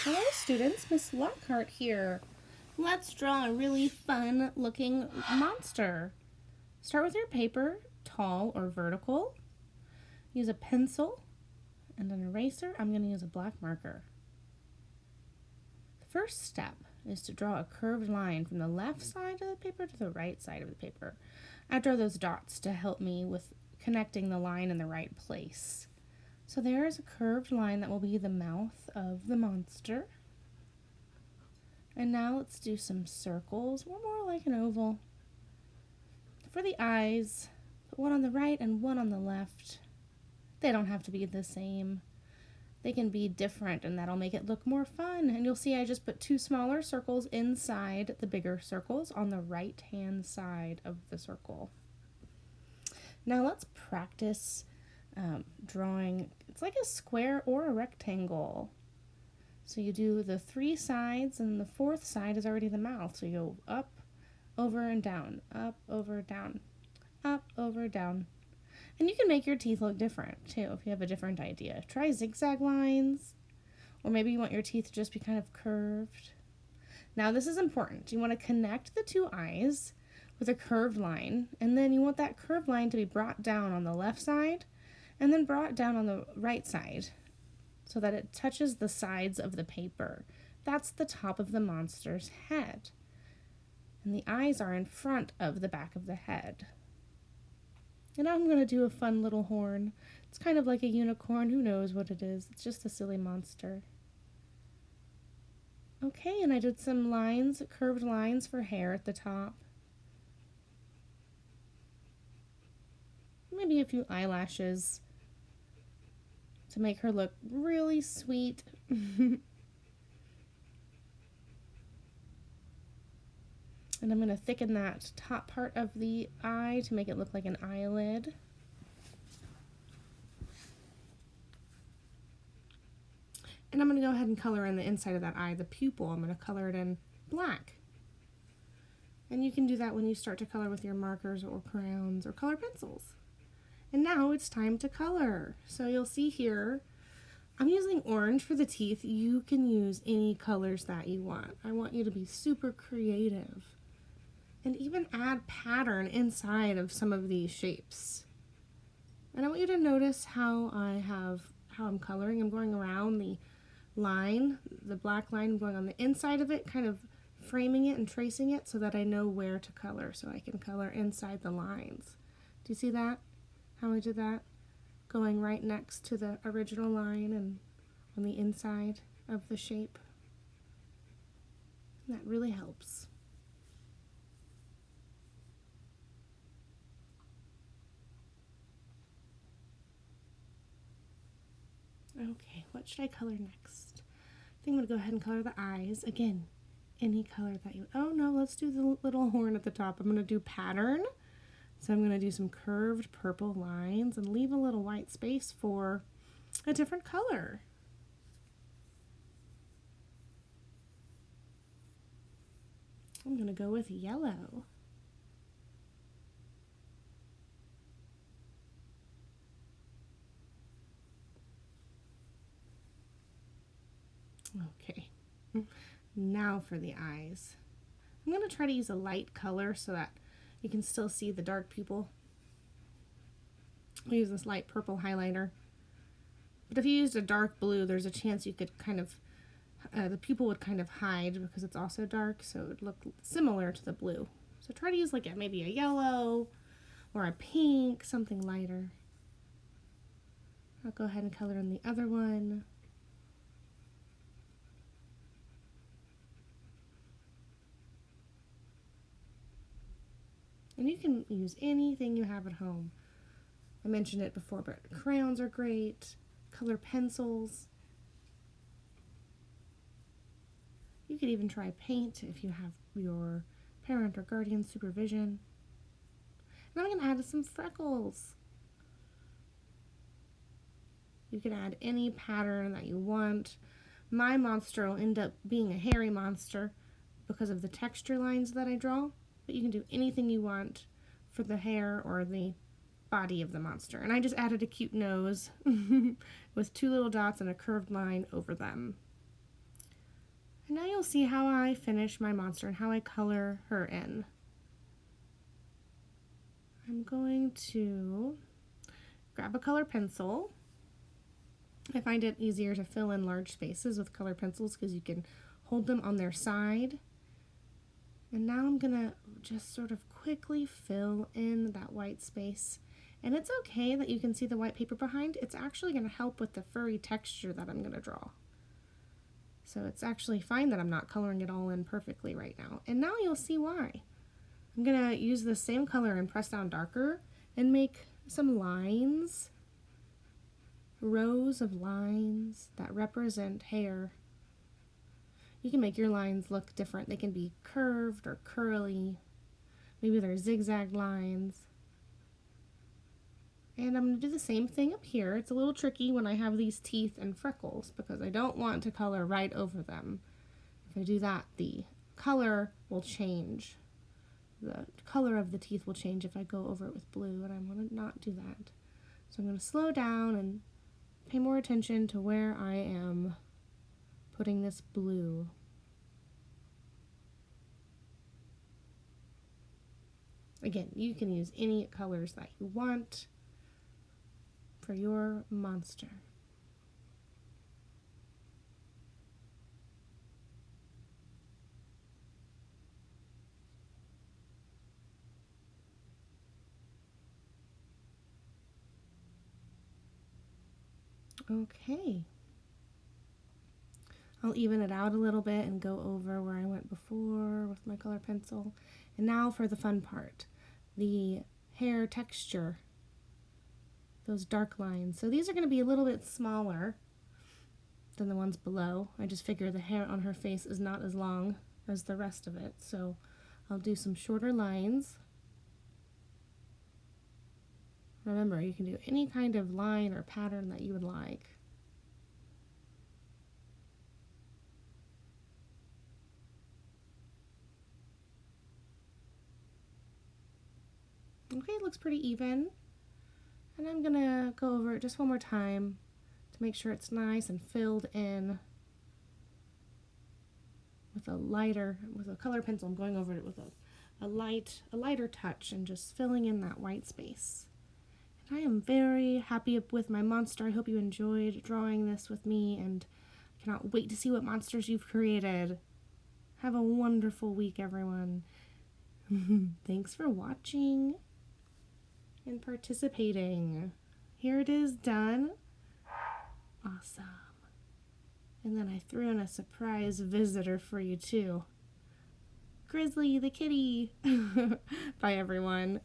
Hello students, Miss Lockhart here. Let's draw a really fun looking monster. Start with your paper, tall or vertical. Use a pencil and an eraser. I'm going to use a black marker. The first step is to draw a curved line from the left side of the paper to the right side of the paper. I draw those dots to help me with connecting the line in the right place. So there is a curved line that will be the mouth of the monster. And now let's do some circles. We're more like an oval. For the eyes, put one on the right and one on the left. They don't have to be the same. They can be different, and that'll make it look more fun. And you'll see I just put two smaller circles inside the bigger circles on the right-hand side of the circle. Now let's practice drawing. It's like a square or a rectangle. So you do the three sides, and the fourth side is already the mouth. So you go up, over, and down, up, over, down, up, over, down. And you can make your teeth look different too if you have a different idea. Try zigzag lines, or maybe you want your teeth to just be kind of curved. Now this is important. You want to connect the two eyes with a curved line, and then you want that curved line to be brought down on the left side and then brought down on the right side so that it touches the sides of the paper. That's the top of the monster's head. And the eyes are in front of the back of the head. And now I'm going to do a fun little horn. It's kind of like a unicorn. Who knows what it is? It's just a silly monster. Okay, and I did some lines, curved lines for hair at the top. Maybe a few eyelashes to make her look really sweet. And I'm going to thicken that top part of the eye to make it look like an eyelid. And I'm going to go ahead and color in the inside of that eye, the pupil. I'm going to color it in black. And you can do that when you start to color with your markers or crayons or color pencils. And now it's time to color. So you'll see here, I'm using orange for the teeth. You can use any colors that you want. I want you to be super creative and even add pattern inside of some of these shapes. And I want you to notice how I'm coloring. I'm going around the line, the black line. I'm going on the inside of it, kind of framing it and tracing it so that I know where to color, so I can color inside the lines. Do you see that? How I did that? Going right next to the original line and on the inside of the shape. And that really helps. Okay, what should I color next? I think I'm going to go ahead and color the eyes. Again, any color that you... Oh no, let's do the little horn at the top. I'm going to do pattern. So I'm going to do some curved purple lines and leave a little white space for a different color. I'm going to go with yellow. Okay, now for the eyes. I'm going to try to use a light color so that you can still see the dark pupil. I'll use this light purple highlighter. But if you used a dark blue, there's a chance you could kind of, the pupil would kind of hide because it's also dark, so it would look similar to the blue. So try to use like maybe a yellow or a pink, something lighter. I'll go ahead and color in the other one. And you can use anything you have at home. I mentioned it before, but crayons are great, color pencils. You could even try paint if you have your parent or guardian supervision. And I'm going to add some freckles. You can add any pattern that you want. My monster will end up being a hairy monster because of the texture lines that I draw. But you can do anything you want for the hair or the body of the monster. And I just added a cute nose with two little dots and a curved line over them. And now you'll see how I finish my monster and how I color her in. I'm going to grab a color pencil. I find it easier to fill in large spaces with color pencils because you can hold them on their side. And now I'm gonna just sort of quickly fill in that white space. And it's okay that you can see the white paper behind. It's actually gonna help with the furry texture that I'm gonna draw. So it's actually fine that I'm not coloring it all in perfectly right now. And now you'll see why. I'm gonna use the same color and press down darker and make some lines, rows of lines that represent hair. You can make your lines look different. They can be curved or curly. Maybe they're zigzag lines. And I'm going to do the same thing up here. It's a little tricky when I have these teeth and freckles because I don't want to color right over them. If I do that, the color will change. The color of the teeth will change if I go over it with blue, and I want to not do that. So I'm going to slow down and pay more attention to where I am putting this blue. Again, you can use any colors that you want for your monster. Okay. I'll even it out a little bit and go over where I went before with my color pencil. And now for the fun part, the hair texture, those dark lines. So these are going to be a little bit smaller than the ones below. I just figure the hair on her face is not as long as the rest of it. So I'll do some shorter lines. Remember, you can do any kind of line or pattern that you would like. Okay, it looks pretty even. And I'm gonna go over it just one more time to make sure it's nice and filled in with a color pencil. I'm going over it with a lighter touch and just filling in that white space. And I am very happy with my monster. I hope you enjoyed drawing this with me, and I cannot wait to see what monsters you've created. Have a wonderful week, everyone. Thanks for watching and participating. Here it is done. Awesome. And then I threw in a surprise visitor for you too. Grizzly the kitty. Bye everyone.